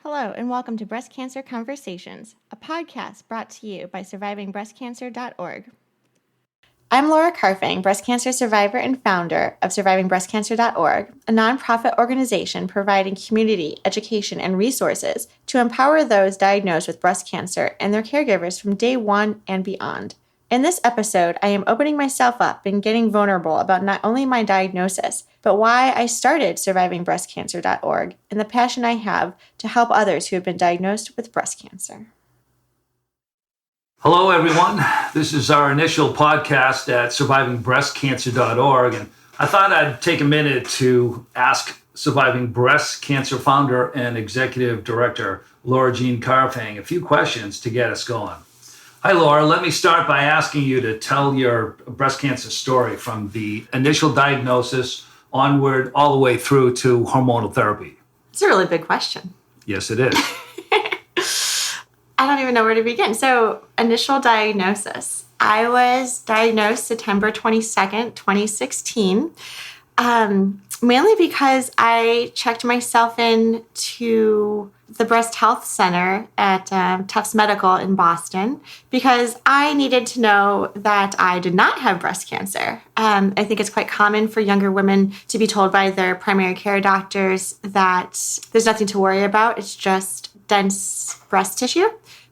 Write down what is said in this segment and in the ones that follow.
Hello, and welcome to Breast Cancer Conversations, a podcast brought to you by survivingbreastcancer.org. I'm Laura Carfang, breast cancer survivor and founder of survivingbreastcancer.org, a nonprofit organization providing community, education, and resources to empower those diagnosed with breast cancer and their caregivers from day one and beyond. In this episode, I am opening myself up and getting vulnerable about not only my diagnosis, but why I started survivingbreastcancer.org and the passion I have to help others who have been diagnosed with breast cancer. Hello, everyone. This is our initial podcast at survivingbreastcancer.org, and I thought I'd take a minute to ask Surviving Breast Cancer founder and executive director, Laura Jean Carfang, a few questions to get us going. Hi, Laura. Let me start by asking you to tell your breast cancer story from the initial diagnosis onward all the way through to hormonal therapy. It's a really big question. Yes, it is. I don't even know where to begin. So, initial diagnosis. I was diagnosed September 22nd, 2016, mainly because I checked myself in to the Breast Health Center at Tufts Medical in Boston because I needed to know that I did not have breast cancer. I think it's quite common for younger women to be told by their primary care doctors that there's nothing to worry about. It's just dense breast tissue.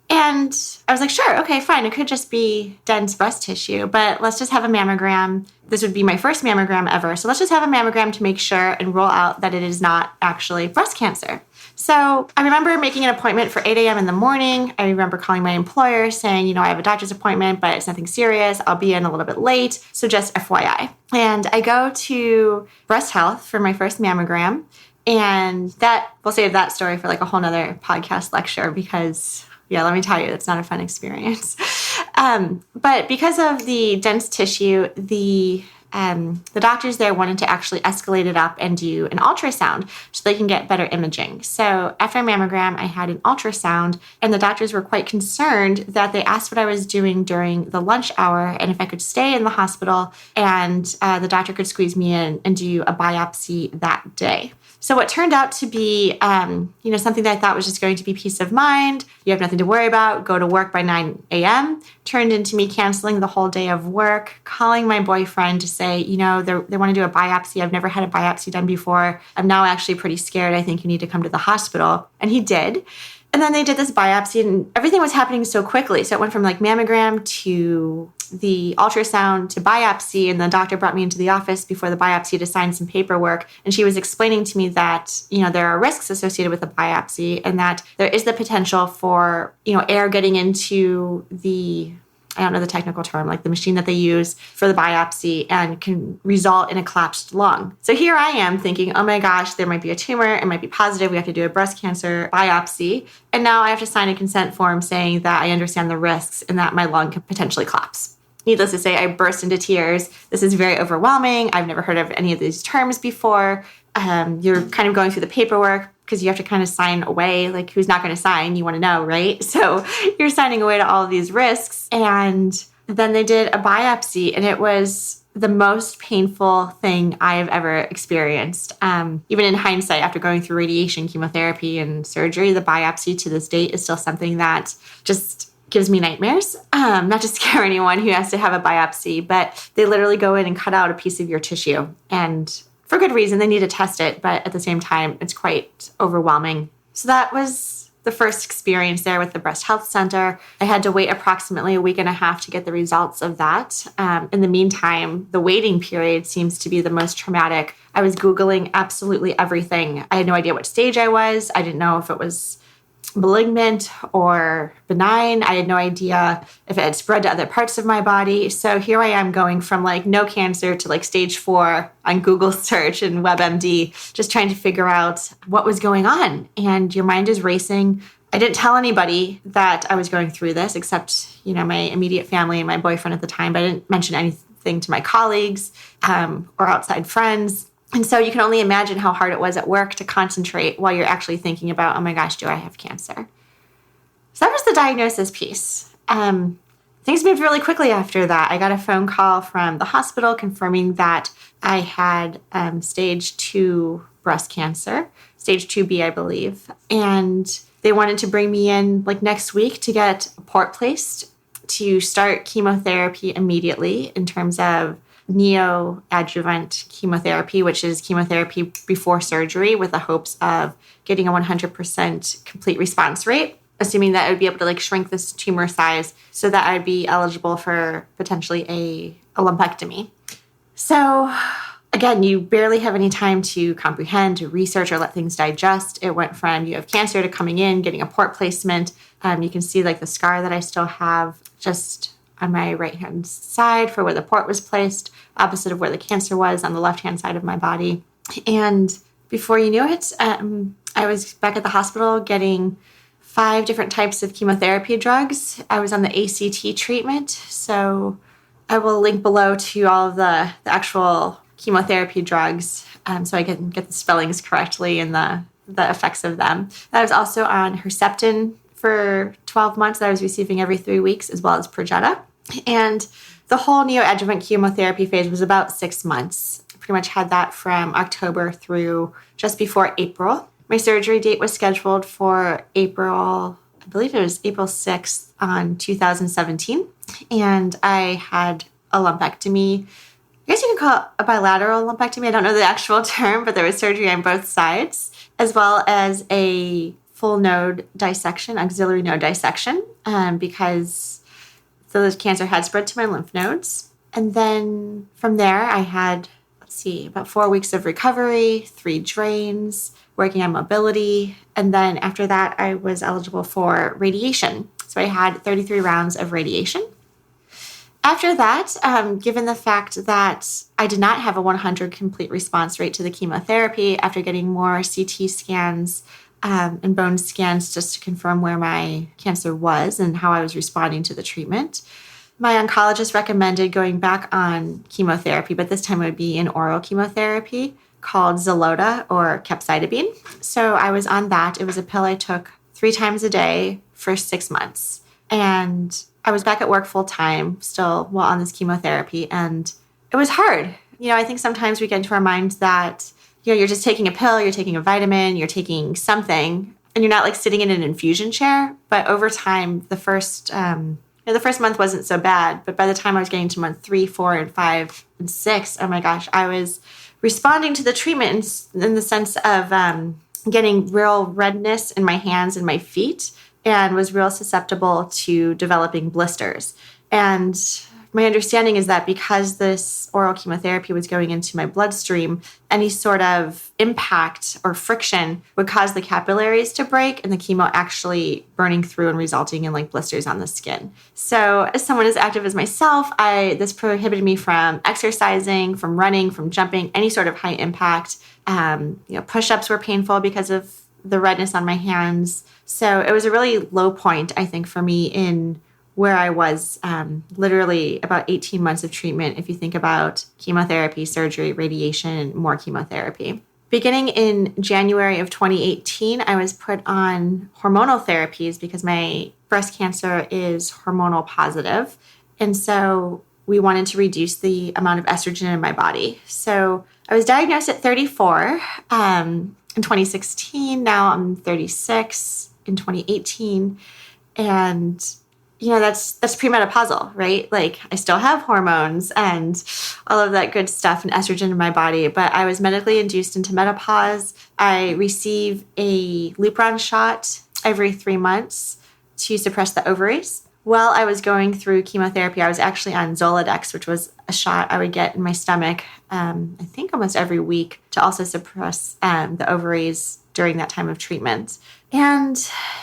And I was like, sure, okay, fine. It could just be dense breast tissue, but let's just have a mammogram. This would be my first mammogram ever. So let's just have a mammogram to make sure and rule out that it is not actually breast cancer. So I remember making an appointment for 8 a.m. in the morning. I remember calling my employer saying, I have a doctor's appointment, but it's nothing serious. I'll be in a little bit late. So just FYI. And I go to Breast Health for my first mammogram. And we'll save that story for like a whole nother podcast lecture because let me tell you, it's not a fun experience. But because of the dense tissue, the doctors there wanted to actually escalate it up and do an ultrasound so they can get better imaging. So after a mammogram, I had an ultrasound, and the doctors were quite concerned that they asked what I was doing during the lunch hour and if I could stay in the hospital, and the doctor could squeeze me in and do a biopsy that day. So what turned out to be, something that I thought was just going to be peace of mind, you have nothing to worry about, go to work by 9 a.m., turned into me canceling the whole day of work, calling my boyfriend to say, they want to do a biopsy. I've never had a biopsy done before. I'm now actually pretty scared. I think you need to come to the hospital. And he did. And then they did this biopsy, and everything was happening so quickly. So it went from like mammogram to the ultrasound to biopsy, and the doctor brought me into the office before the biopsy to sign some paperwork. And she was explaining to me that, there are risks associated with the biopsy and that there is the potential for, air getting into I don't know the technical term, like the machine that they use for the biopsy, and can result in a collapsed lung. So here I am thinking, oh my gosh, there might be a tumor. It might be positive. We have to do a breast cancer biopsy. And now I have to sign a consent form saying that I understand the risks and that my lung could potentially collapse. Needless to say, I burst into tears. This is very overwhelming. I've never heard of any of these terms before. You're kind of going through the paperwork because you have to kind of sign away, like who's not going to sign, you want to know, right? So you're signing away to all of these risks. And then they did a biopsy, and it was the most painful thing I have ever experienced. Even in hindsight, after going through radiation, chemotherapy, and surgery, the biopsy to this date is still something that just gives me nightmares. Not to scare anyone who has to have a biopsy, but they literally go in and cut out a piece of your tissue. And for good reason, they need to test it, but at the same time, it's quite overwhelming. So that was the first experience there with the Breast Health Center. I had to wait approximately a week and a half to get the results of that. In the meantime, the waiting period seems to be the most traumatic. I was Googling absolutely everything. I had no idea what stage I was. I didn't know if it was malignant or benign. I had no idea if it had spread to other parts of my body. So here I am going from like no cancer to like stage 4 on Google search and WebMD, just trying to figure out what was going on. And your mind is racing. I didn't tell anybody that I was going through this except, my immediate family and my boyfriend at the time, but I didn't mention anything to my colleagues or outside friends. And so you can only imagine how hard it was at work to concentrate while you're actually thinking about, oh my gosh, do I have cancer? So that was the diagnosis piece. Things moved really quickly after that. I got a phone call from the hospital confirming that I had stage 2 breast cancer. stage 2B, I believe. And they wanted to bring me in like next week to get a port placed to start chemotherapy immediately in terms of neoadjuvant chemotherapy, which is chemotherapy before surgery with the hopes of getting a 100% complete response rate, assuming that I would be able to like shrink this tumor size so that I'd be eligible for potentially a lumpectomy. So again, you barely have any time to comprehend, to research, or let things digest. It went from you have cancer to coming in, getting a port placement. You can see like the scar that I still have just on my right-hand side for where the port was placed, opposite of where the cancer was on the left-hand side of my body. And before you knew it, I was back at the hospital getting 5 different types of chemotherapy drugs. I was on the ACT treatment. So I will link below to all of the actual chemotherapy drugs so I can get the spellings correctly and the effects of them. I was also on Herceptin for 12 months that I was receiving every 3 weeks, as well as Perjeta. And the whole neoadjuvant chemotherapy phase was about 6 months. I pretty much had that from October through just before April. My surgery date was scheduled for April, I believe it was April 6th on 2017. And I had a lumpectomy. I guess you could call it a bilateral lumpectomy. I don't know the actual term, but there was surgery on both sides, as well as a full node dissection, axillary node dissection, because the cancer had spread to my lymph nodes. And then from there, I had, about 4 weeks of recovery, 3 drains, working on mobility. And then after that, I was eligible for radiation. So I had 33 rounds of radiation. After that, given the fact that I did not have a 100 complete response rate to the chemotherapy, after getting more CT scans and bone scans just to confirm where my cancer was and how I was responding to the treatment, my oncologist recommended going back on chemotherapy, but this time it would be an oral chemotherapy called Xeloda or capecitabine. So I was on that. It was a pill I took 3 times a day for 6 months. And I was back at work full time, still while on this chemotherapy, and it was hard. I think sometimes we get into our minds that, you're just taking a pill, you're taking a vitamin, you're taking something, and you're not like sitting in an infusion chair. But over time, the first month wasn't so bad. But by the time I was getting to month 3, 4, and 5, and 6, oh my gosh, I was responding to the treatment in the sense of getting real redness in my hands and my feet, and was real susceptible to developing blisters. And my understanding is that because this oral chemotherapy was going into my bloodstream, any sort of impact or friction would cause the capillaries to break and the chemo actually burning through and resulting in like blisters on the skin. So as someone as active as myself, this prohibited me from exercising, from running, from jumping, any sort of high impact. Push-ups were painful because of the redness on my hands. So it was a really low point, I think, for me in where I was, literally about 18 months of treatment, if you think about chemotherapy, surgery, radiation, more chemotherapy. Beginning in January of 2018, I was put on hormonal therapies because my breast cancer is hormonal positive. And so we wanted to reduce the amount of estrogen in my body. So I was diagnosed at 34 in 2016. Now I'm 36 in 2018. And that's premenopausal, right? Like I still have hormones and all of that good stuff and estrogen in my body, but I was medically induced into menopause. I receive a Lupron shot every 3 months to suppress the ovaries. While I was going through chemotherapy, I was actually on Zoladex, which was a shot I would get in my stomach, I think almost every week to also suppress the ovaries during that time of treatment. And,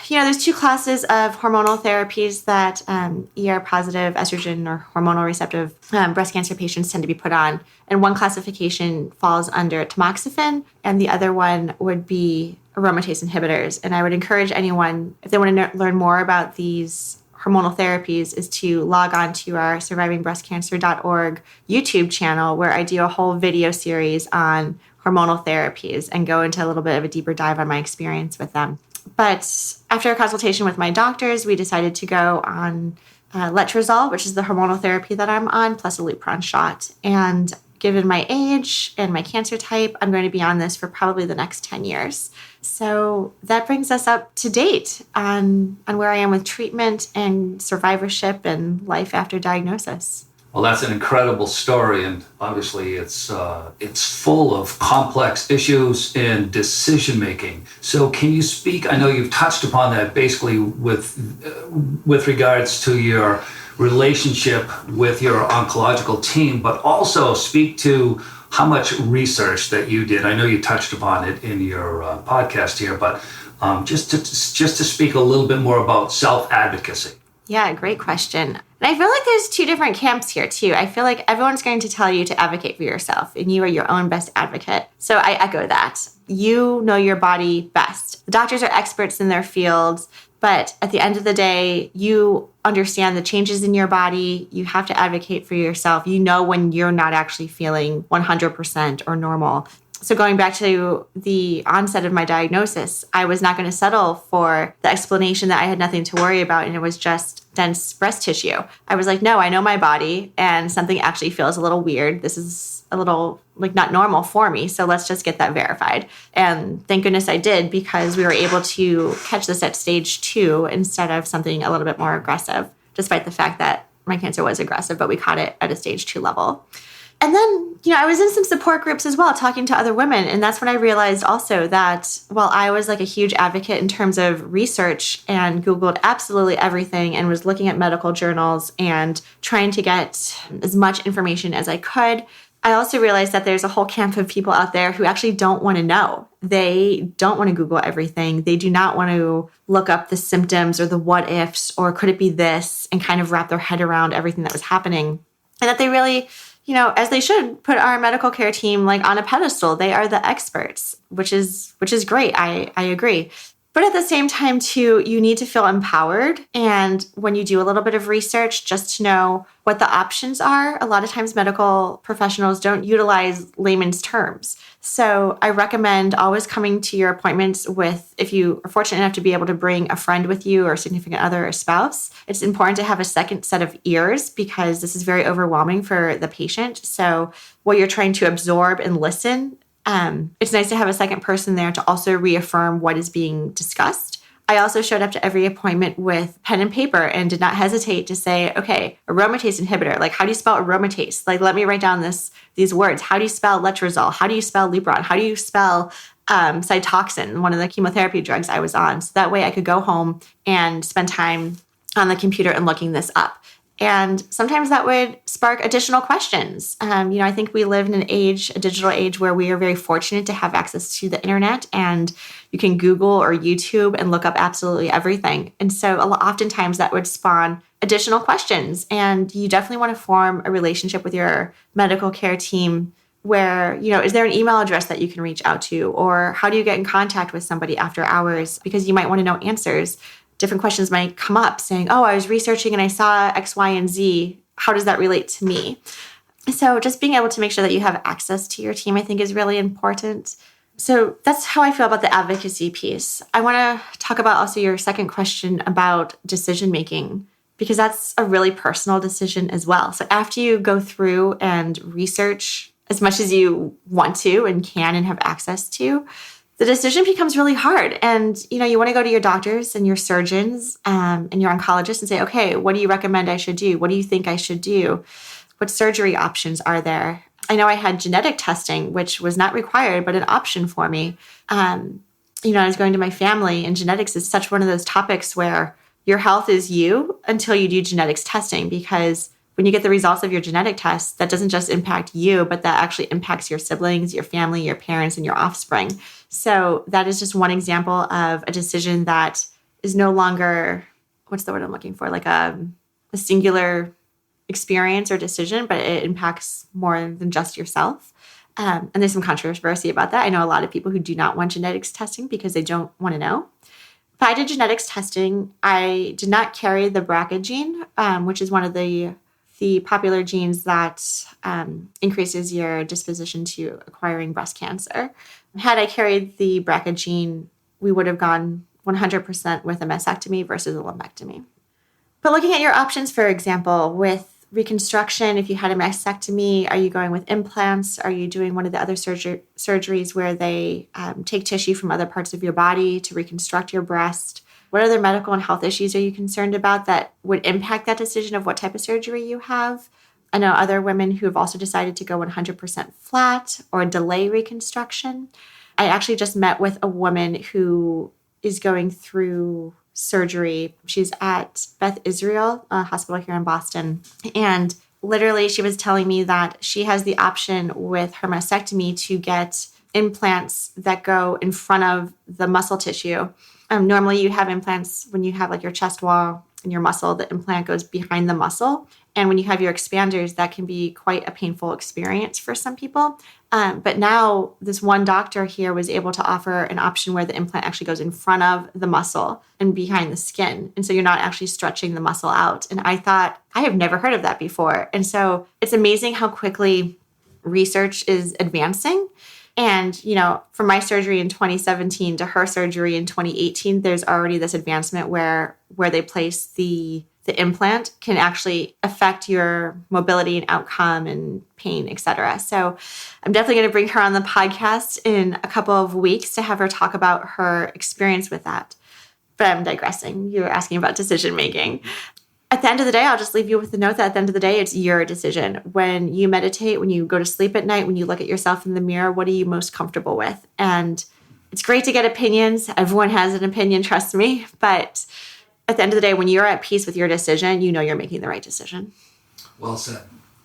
there's 2 classes of hormonal therapies that ER-positive estrogen or hormonal receptive breast cancer patients tend to be put on. And one classification falls under tamoxifen, and the other one would be aromatase inhibitors. And I would encourage anyone, if they want to learn more about these hormonal therapies, is to log on to our survivingbreastcancer.org YouTube channel, where I do a whole video series on hormonal therapies and go into a little bit of a deeper dive on my experience with them. But after a consultation with my doctors, we decided to go on letrozole, which is the hormonal therapy that I'm on, plus a Lupron shot. And given my age and my cancer type, I'm going to be on this for probably the next 10 years. So that brings us up to date on where I am with treatment and survivorship and life after diagnosis. Well, that's an incredible story, and obviously it's full of complex issues and decision making. So, can you speak? I know you've touched upon that basically with regards to your relationship with your oncological team, but also speak to how much research that you did. I know you touched upon it in your podcast here, but just to speak a little bit more about self-advocacy. Yeah, great question. And I feel like there's two different camps here too. I feel like everyone's going to tell you to advocate for yourself and you are your own best advocate. So I echo that. You know your body best. The doctors are experts in their fields, but at the end of the day, you understand the changes in your body. You have to advocate for yourself. You know when you're not actually feeling 100% or normal. So going back to the onset of my diagnosis, I was not going to settle for the explanation that I had nothing to worry about and it was just dense breast tissue. I was like, no, I know my body and something actually feels a little weird. This is a little not normal for me. So let's just get that verified. And thank goodness I did, because we were able to catch this at stage 2 instead of something a little bit more aggressive, despite the fact that my cancer was aggressive, but we caught it at a stage 2 level. And then, I was in some support groups as well, talking to other women. And that's when I realized also that while I was a huge advocate in terms of research and Googled absolutely everything and was looking at medical journals and trying to get as much information as I could, I also realized that there's a whole camp of people out there who actually don't want to know. They don't want to Google everything. They do not want to look up the symptoms or the what ifs or could it be this and kind of wrap their head around everything that was happening. And that they really, as they should, put our medical care team on a pedestal. They are the experts, which is great. I agree. But at the same time, too, you need to feel empowered. And when you do a little bit of research, just to know what the options are. A lot of times medical professionals don't utilize layman's terms. So I recommend always coming to your appointments with, if you are fortunate enough to be able to bring a friend with you or a significant other or spouse, it's important to have a second set of ears because this is very overwhelming for the patient. So while you're trying to absorb and listen, it's nice to have a second person there to also reaffirm what is being discussed. I also showed up to every appointment with pen and paper and did not hesitate to say, okay, aromatase inhibitor, how do you spell aromatase? Let me write down these words. How do you spell letrozole? How do you spell Lupron? How do you spell Cytoxan, one of the chemotherapy drugs I was on? So that way I could go home and spend time on the computer and looking this up. And sometimes that would spark additional questions. I think we live in a digital age where we are very fortunate to have access to the internet and you can Google or YouTube and look up absolutely everything. And so oftentimes that would spawn additional questions. And you definitely want to form a relationship with your medical care team where, is there an email address that you can reach out to? Or how do you get in contact with somebody after hours? Because you might want to know answers. Different questions might come up saying, oh, I was researching and I saw X, Y, and Z. How does that relate to me? So just being able to make sure that you have access to your team, I think, is really important. So that's how I feel about the advocacy piece. I want to talk about also your second question about decision-making, because that's a really personal decision as well. So after you go through and research as much as you want to and can and have access to, the decision becomes really hard. And, you want to go to your doctors and your surgeons and your oncologists and say, okay, what do you recommend I should do? What do you think I should do? What surgery options are there? I know I had genetic testing, which was not required, but an option for me. I was going to my family, and genetics is such one of those topics where your health is you until you do genetics testing, because when you get the results of your genetic test, that doesn't just impact you, but that actually impacts your siblings, your family, your parents, and your offspring. So that is just one example of a decision that is no longer, what's the word I'm looking for, a singular experience or decision, but it impacts more than just yourself. And there's some controversy about that. I know a lot of people who do not want genetics testing because they don't want to know. But I did genetics testing. I did not carry the BRCA gene, which is one of the popular genes that increases your disposition to acquiring breast cancer. Had I carried the BRCA gene, we would have gone 100% with a mastectomy versus a lumpectomy. But looking at your options, for example, with reconstruction, if you had a mastectomy, are you going with implants? Are you doing one of the other surgeries where they take tissue from other parts of your body to reconstruct your breast? What other medical and health issues are you concerned about that would impact that decision of what type of surgery you have? I know other women who have also decided to go 100% flat or delay reconstruction. I actually just met with a woman who is going through surgery. She's at Beth Israel, a hospital here in Boston. And literally, she was telling me that she has the option with her mastectomy to get implants that go in front of the muscle tissue. Normally, you have implants when you have like your chest wall and your muscle, the implant goes behind the muscle. And when you have your expanders, that can be quite a painful experience for some people. But now this one doctor here was able to offer an option where the implant actually goes in front of the muscle and behind the skin. And so you're not actually stretching the muscle out. And I thought, I have never heard of that before. And so it's amazing how quickly research is advancing. And, from my surgery in 2017 to her surgery in 2018, there's already this advancement where they place the implant can actually affect your mobility and outcome and pain, et cetera. So I'm definitely going to bring her on the podcast in a couple of weeks to have her talk about her experience with that. But I'm digressing. You were asking about decision making. At the end of the day, I'll just leave you with the note that at the end of the day, it's your decision. When you meditate, when you go to sleep at night, when you look at yourself in the mirror, what are you most comfortable with? And it's great to get opinions. Everyone has an opinion, trust me. But at the end of the day, when you're at peace with your decision, you know you're making the right decision. Well said.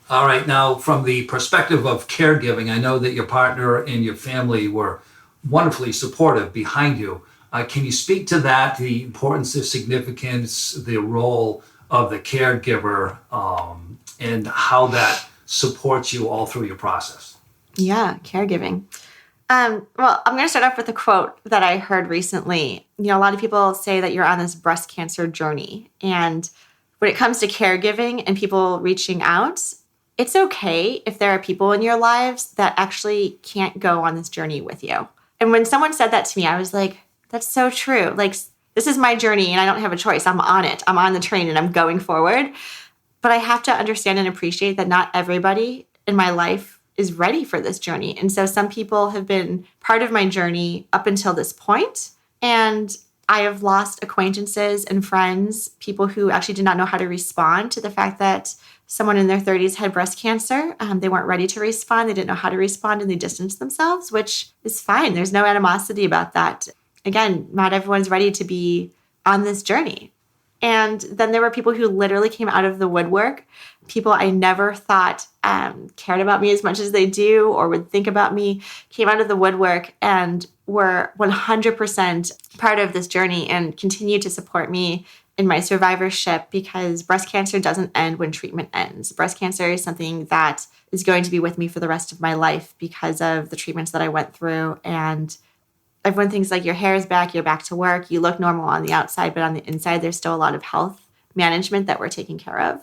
All right. Now, from the perspective of caregiving, I know that your partner and your family were wonderfully supportive behind you. Can you speak to that, the importance, the significance, the role of the caregiver, and how that supports you all through your process? Yeah, caregiving. Well, I'm going to start off with a quote that I heard recently. A lot of people say that you're on this breast cancer journey. And when it comes to caregiving and people reaching out, it's okay if there are people in your lives that actually can't go on this journey with you. And when someone said that to me, I was like, that's so true. Like, this is my journey and I don't have a choice. I'm on it. I'm on the train and I'm going forward. But I have to understand and appreciate that not everybody in my life is ready for this journey. And so some people have been part of my journey up until this point. And I have lost acquaintances and friends, people who actually did not know how to respond to the fact that someone in their 30s had breast cancer. They weren't ready to respond. They didn't know how to respond and they distanced themselves, which is fine. There's no animosity about that. Again, not everyone's ready to be on this journey. And then there were people who literally came out of the woodwork, people I never thought cared about me as much as they do or would think about me, came out of the woodwork and were 100% part of this journey and continue to support me in my survivorship, because breast cancer doesn't end when treatment ends. Breast cancer is something that is going to be with me for the rest of my life because of the treatments that I went through. And everyone thinks like your hair is back, you're back to work, you look normal on the outside, but on the inside, there's still a lot of health management that we're taking care of.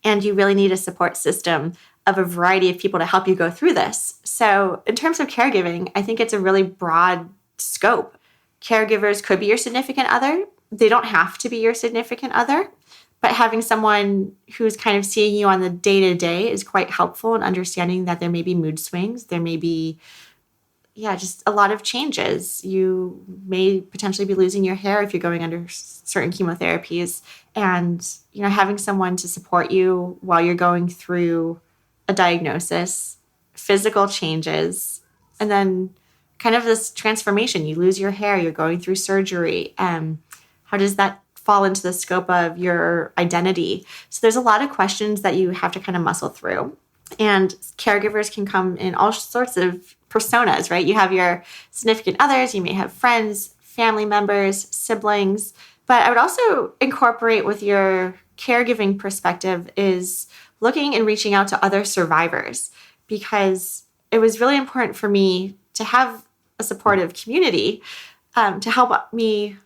And you really need a support system of a variety of people to help you go through this. So in terms of caregiving, I think it's a really broad scope. Caregivers could be your significant other. They don't have to be your significant other, but having someone who's kind of seeing you on the day-to-day is quite helpful in understanding that there may be mood swings, there may be just a lot of changes. You may potentially be losing your hair if you're going under certain chemotherapies. And, having someone to support you while you're going through a diagnosis, physical changes, and then kind of this transformation. You lose your hair, you're going through surgery. How does that fall into the scope of your identity? So there's a lot of questions that you have to kind of muscle through. And caregivers can come in all sorts of personas, right? You have your significant others, you may have friends, family members, siblings, but I would also incorporate with your caregiving perspective is looking and reaching out to other survivors, because it was really important for me to have a supportive community to help me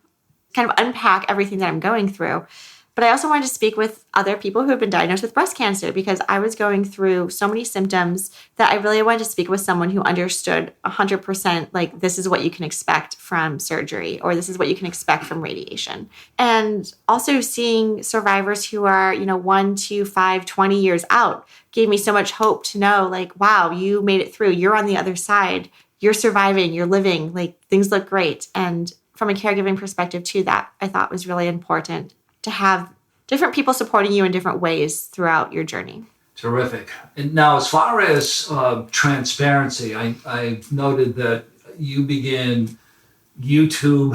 kind of unpack everything that I'm going through. But I also wanted to speak with other people who have been diagnosed with breast cancer because I was going through so many symptoms that I really wanted to speak with someone who understood 100%, like, this is what you can expect from surgery, or this is what you can expect from radiation. And also seeing survivors who are, 1, 2, 5, 20 years out gave me so much hope to know, like, wow, you made it through. You're on the other side. You're surviving. You're living. Like, things look great. And from a caregiving perspective too, that I thought was really important, to have different people supporting you in different ways throughout your journey. Terrific. And now, as far as transparency, I've noted that you begin YouTube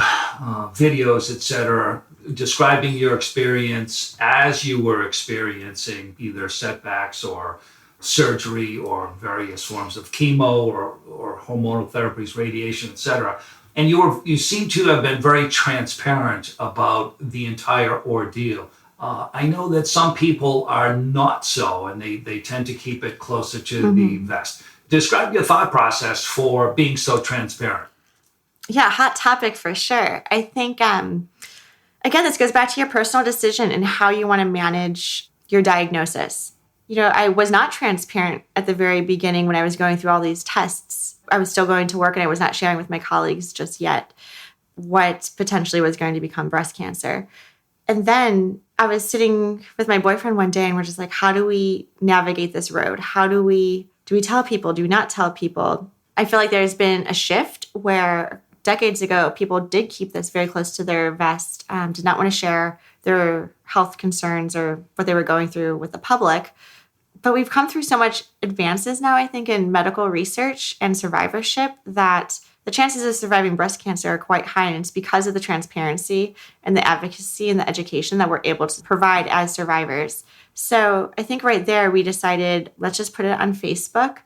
videos, etc., describing your experience as you were experiencing either setbacks or surgery or various forms of chemo or hormonal therapies, radiation, etc. And you seem to have been very transparent about the entire ordeal. I know that some people are not so, and they tend to keep it closer to the vest. Describe your thought process for being so transparent. Yeah, hot topic for sure. I think, again, this goes back to your personal decision and how you want to manage your diagnosis. I was not transparent at the very beginning when I was going through all these tests. I was still going to work and I was not sharing with my colleagues just yet what potentially was going to become breast cancer. And then I was sitting with my boyfriend one day and we're just like, how do we navigate this road? Do we tell people? Do we not tell people? I feel like there's been a shift where decades ago, people did keep this very close to their vest, did not want to share their health concerns or what they were going through with the public. But we've come through so much advances now, I think, in medical research and survivorship that the chances of surviving breast cancer are quite high. And it's because of the transparency and the advocacy and the education that we're able to provide as survivors. So I think right there, we decided, let's just put it on Facebook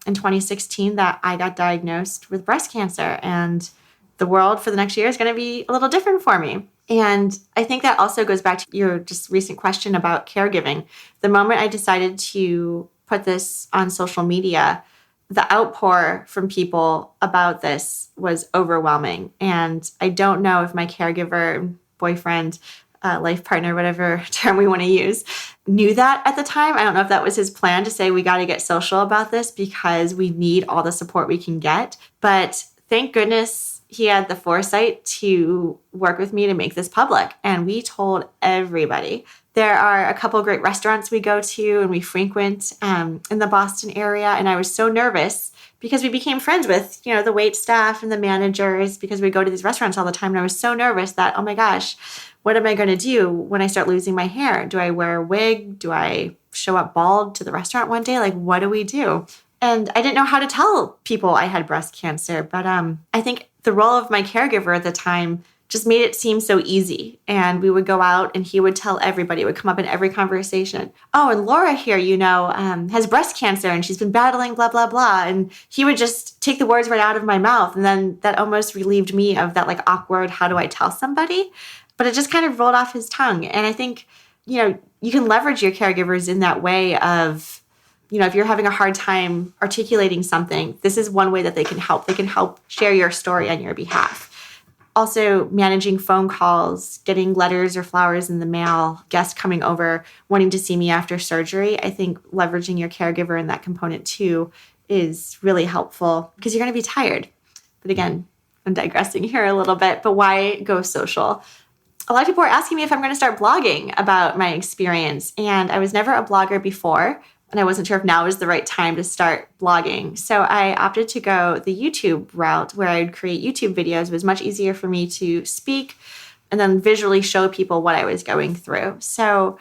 in 2016 that I got diagnosed with breast cancer. And the world for the next year is going to be a little different for me. And I think that also goes back to your just recent question about caregiving. The moment I decided to put this on social media, the outpour from people about this was overwhelming. And I don't know if my caregiver, boyfriend, life partner, whatever term we want to use, knew that at the time. I don't know if that was his plan to say, we got to get social about this because we need all the support we can get. But thank goodness he had the foresight to work with me to make this public. And we told everybody. There are a couple of great restaurants we go to and we frequent in the Boston area. And I was so nervous because we became friends with, the wait staff and the managers because we go to these restaurants all the time. And I was so nervous that, oh my gosh, what am I going to do when I start losing my hair? Do I wear a wig? Do I show up bald to the restaurant one day? Like, what do we do? And I didn't know how to tell people I had breast cancer. But I think the role of my caregiver at the time just made it seem so easy. And we would go out and he would tell everybody, it would come up in every conversation. Oh, and Laura here, has breast cancer and she's been battling blah, blah, blah. And he would just take the words right out of my mouth. And then that almost relieved me of that awkward, how do I tell somebody? But it just kind of rolled off his tongue. And I think, you can leverage your caregivers in that way of, if you're having a hard time articulating something, this is one way that they can help. They can help share your story on your behalf. Also, managing phone calls, getting letters or flowers in the mail, guests coming over, wanting to see me after surgery. I think leveraging your caregiver in that component too is really helpful because you're going to be tired. But again, I'm digressing here a little bit, but why go social? A lot of people are asking me if I'm going to start blogging about my experience. And I was never a blogger before. And I wasn't sure if now is the right time to start blogging. So I opted to go the YouTube route where I would create YouTube videos. It was much easier for me to speak and then visually show people what I was going through. So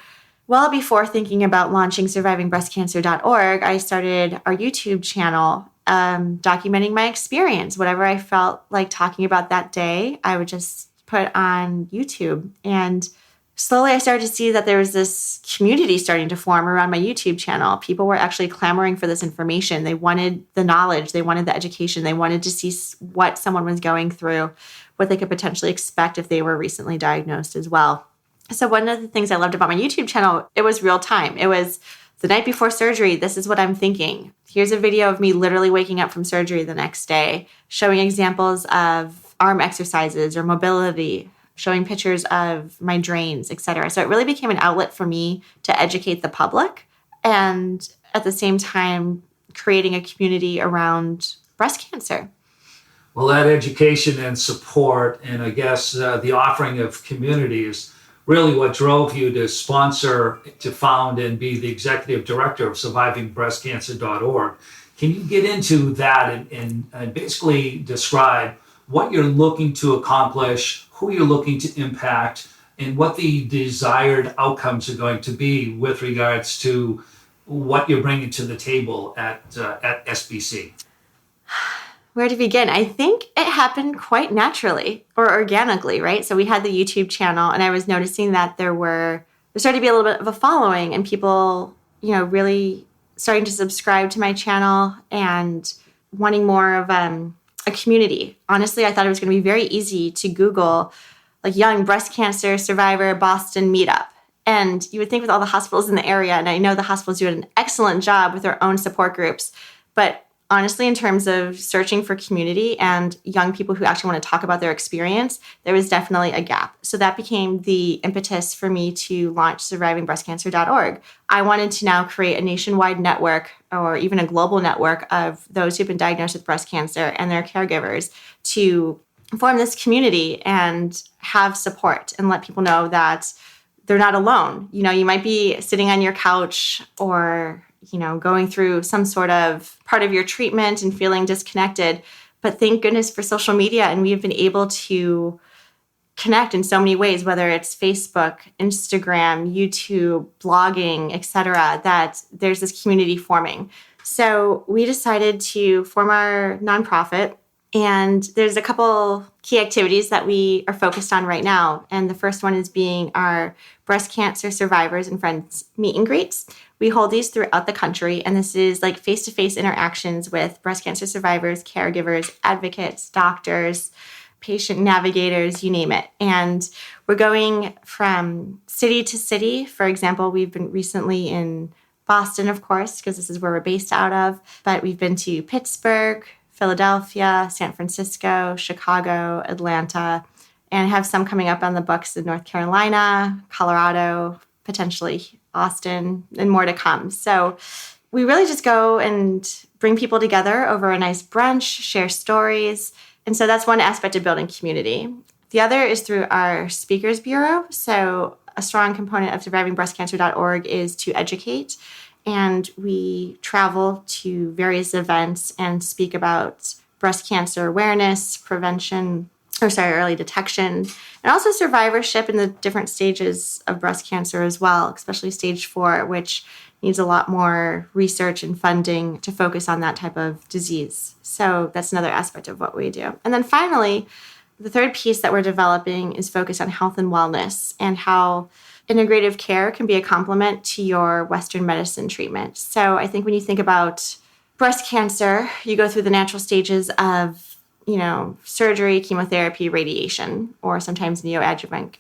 well before thinking about launching survivingbreastcancer.org, I started our YouTube channel documenting my experience. Whatever I felt like talking about that day, I would just put on YouTube. And slowly, I started to see that there was this community starting to form around my YouTube channel. People were actually clamoring for this information. They wanted the knowledge. They wanted the education. They wanted to see what someone was going through, what they could potentially expect if they were recently diagnosed as well. So one of the things I loved about my YouTube channel, it was real time. It was the night before surgery. This is what I'm thinking. Here's a video of me literally waking up from surgery the next day, showing examples of arm exercises or mobility showing pictures of my drains, et cetera. So it really became an outlet for me to educate the public and at the same time creating a community around breast cancer. Well, that education and support, and I guess the offering of community is really what drove you to sponsor, to found, and be the executive director of survivingbreastcancer.org. Can you get into that and basically describe what you're looking to accomplish, who you're looking to impact, and what the desired outcomes are going to be with regards to what you're bringing to the table at SBC? Where to begin? I think it happened quite naturally or organically, right? So we had the YouTube channel, and I was noticing that there started to be a little bit of a following, and people, really starting to subscribe to my channel and wanting more of a community. Honestly, I thought it was going to be very easy to Google like young breast cancer survivor Boston meetup. And you would think with all the hospitals in the area, and I know the hospitals do an excellent job with their own support groups, but honestly, in terms of searching for community and young people who actually want to talk about their experience, there was definitely a gap. So that became the impetus for me to launch survivingbreastcancer.org. I wanted to now create a nationwide network or even a global network of those who've been diagnosed with breast cancer and their caregivers to form this community and have support and let people know that they're not alone. You might be sitting on your couch or going through some sort of part of your treatment and feeling disconnected. But thank goodness for social media. And we have been able to connect in so many ways, whether it's Facebook, Instagram, YouTube, blogging, et cetera, that there's this community forming. So we decided to form our nonprofit. And there's a couple key activities that we are focused on right now. And the first one is being our breast cancer survivors and friends meet and greets. We hold these throughout the country, and this is like face-to-face interactions with breast cancer survivors, caregivers, advocates, doctors, patient navigators, you name it. And we're going from city to city. For example, we've been recently in Boston, of course, because this is where we're based out of, but we've been to Pittsburgh, Philadelphia, San Francisco, Chicago, Atlanta, and have some coming up on the books in North Carolina, Colorado, potentially Austin, and more to come. So we really just go and bring people together over a nice brunch, share stories. And so that's one aspect of building community. The other is through our Speakers Bureau. So a strong component of survivingbreastcancer.org is to educate. And we travel to various events and speak about breast cancer awareness, early detection, and also survivorship in the different stages of breast cancer as well, especially stage 4, which needs a lot more research and funding to focus on that type of disease. So that's another aspect of what we do. And then finally, the third piece that we're developing is focused on health and wellness and how integrative care can be a complement to your Western medicine treatment. So I think when you think about breast cancer, you go through the natural stages of surgery, chemotherapy, radiation, or sometimes neoadjuvant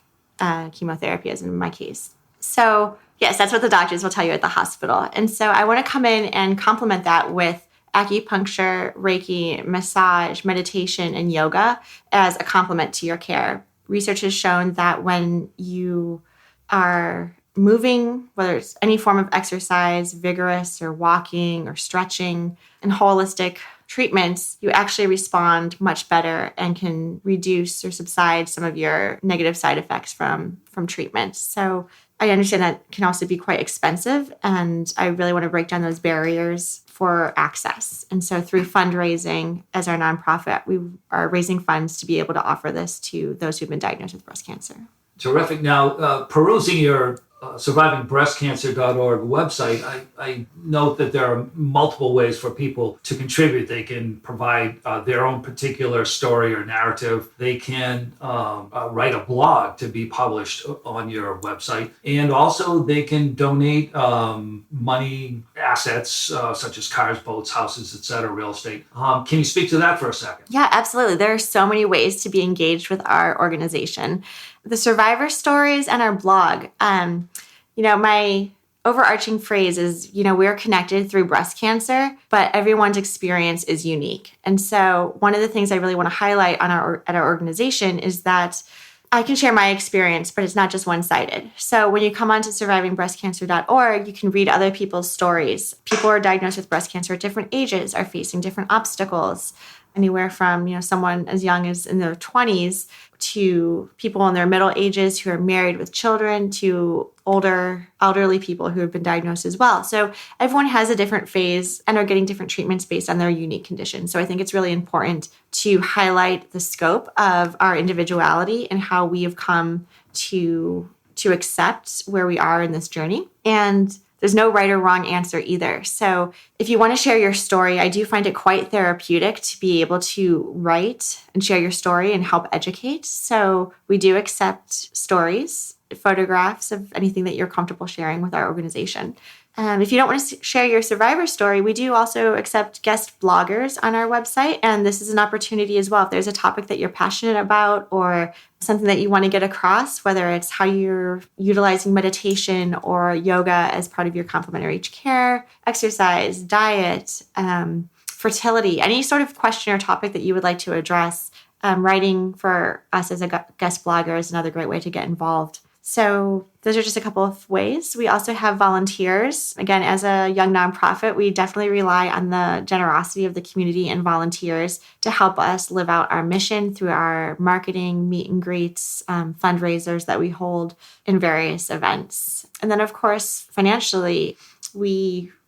chemotherapy, as in my case. So yes, that's what the doctors will tell you at the hospital. And so I want to come in and complement that with acupuncture, Reiki, massage, meditation, and yoga as a complement to your care. Research has shown that when you are moving, whether it's any form of exercise, vigorous or walking or stretching, and holistic treatments, you actually respond much better and can reduce or subside some of your negative side effects from treatment. So I understand that can also be quite expensive, and I really want to break down those barriers for access. And so through fundraising as our nonprofit, we are raising funds to be able to offer this to those who've been diagnosed with breast cancer. Terrific. Now, perusing your survivingbreastcancer.org website, I note that there are multiple ways for people to contribute. They can provide their own particular story or narrative. They can write a blog to be published on your website. And also they can donate money, assets, such as cars, boats, houses, etc., real estate. Can you speak to that for a second? Yeah, absolutely. There are so many ways to be engaged with our organization. The survivor stories and our blog. My overarching phrase is, we're connected through breast cancer, but everyone's experience is unique. And so one of the things I really want to highlight at our organization is that I can share my experience, but it's not just one-sided. So when you come onto survivingbreastcancer.org, you can read other people's stories. People who are diagnosed with breast cancer at different ages are facing different obstacles, anywhere from, someone as young as in their 20s to people in their middle ages who are married with children to older, elderly people who have been diagnosed as well. So everyone has a different phase and are getting different treatments based on their unique conditions. So I think it's really important to highlight the scope of our individuality and how we have come to accept where we are in this journey. And there's no right or wrong answer either. So if you want to share your story, I do find it quite therapeutic to be able to write and share your story and help educate. So we do accept stories, photographs of anything that you're comfortable sharing with our organization. If you don't want to share your survivor story, we do also accept guest bloggers on our website. And this is an opportunity as well. If there's a topic that you're passionate about or something that you want to get across, whether it's how you're utilizing meditation or yoga as part of your complementary care, exercise, diet, fertility, any sort of question or topic that you would like to address, writing for us as a guest blogger is another great way to get involved. So those are just a couple of ways. We also have volunteers. Again, as a young nonprofit, we definitely rely on the generosity of the community and volunteers to help us live out our mission through our marketing, meet and greets, fundraisers that we hold in various events. And then, of course, financially,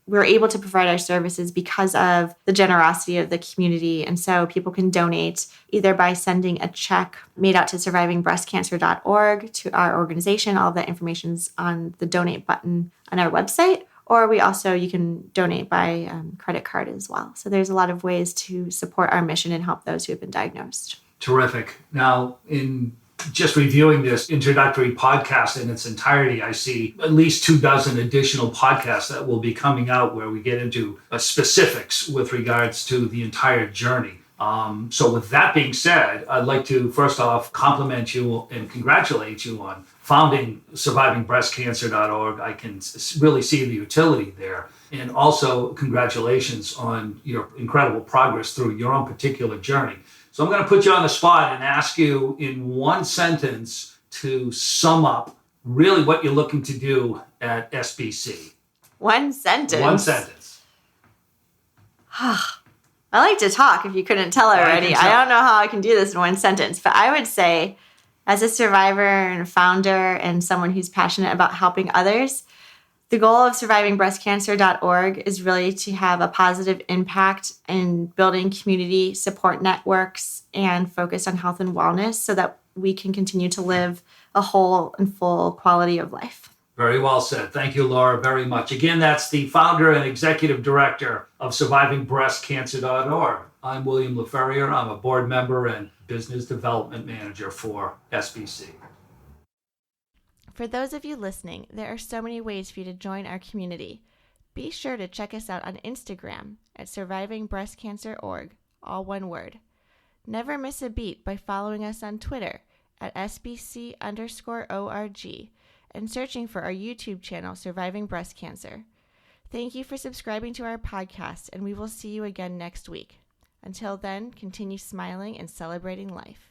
we're able to provide our services because of the generosity of the community. And so people can donate either by sending a check made out to survivingbreastcancer.org to our organization. All of that information is on the donate button on our website. Or you can donate by credit card as well. So there's a lot of ways to support our mission and help those who have been diagnosed. Terrific. Now, in just reviewing this introductory podcast in its entirety, I see at least 24 additional podcasts that will be coming out where we get into specifics with regards to the entire journey. So with that being said, I'd like to first off compliment you and congratulate you on founding survivingbreastcancer.org. I can really see the utility there. And also congratulations on your incredible progress through your own particular journey. So I'm going to put you on the spot and ask you in one sentence to sum up really what you're looking to do at SBC. One sentence? One sentence. I like to talk, if you couldn't tell already. I don't know how I can do this in one sentence, but I would say as a survivor and a founder and someone who's passionate about helping others, the goal of survivingbreastcancer.org is really to have a positive impact in building community support networks and focus on health and wellness so that we can continue to live a whole and full quality of life. Very well said. Thank you, Laura, very much. Again, that's the founder and executive director of survivingbreastcancer.org. I'm William LaFerrier. I'm a board member and business development manager for SBC. For those of you listening, there are so many ways for you to join our community. Be sure to check us out on Instagram at survivingbreastcancer.org, all one word. Never miss a beat by following us on Twitter at SBC_ORG and searching for our YouTube channel, Surviving Breast Cancer. Thank you for subscribing to our podcast, and we will see you again next week. Until then, continue smiling and celebrating life.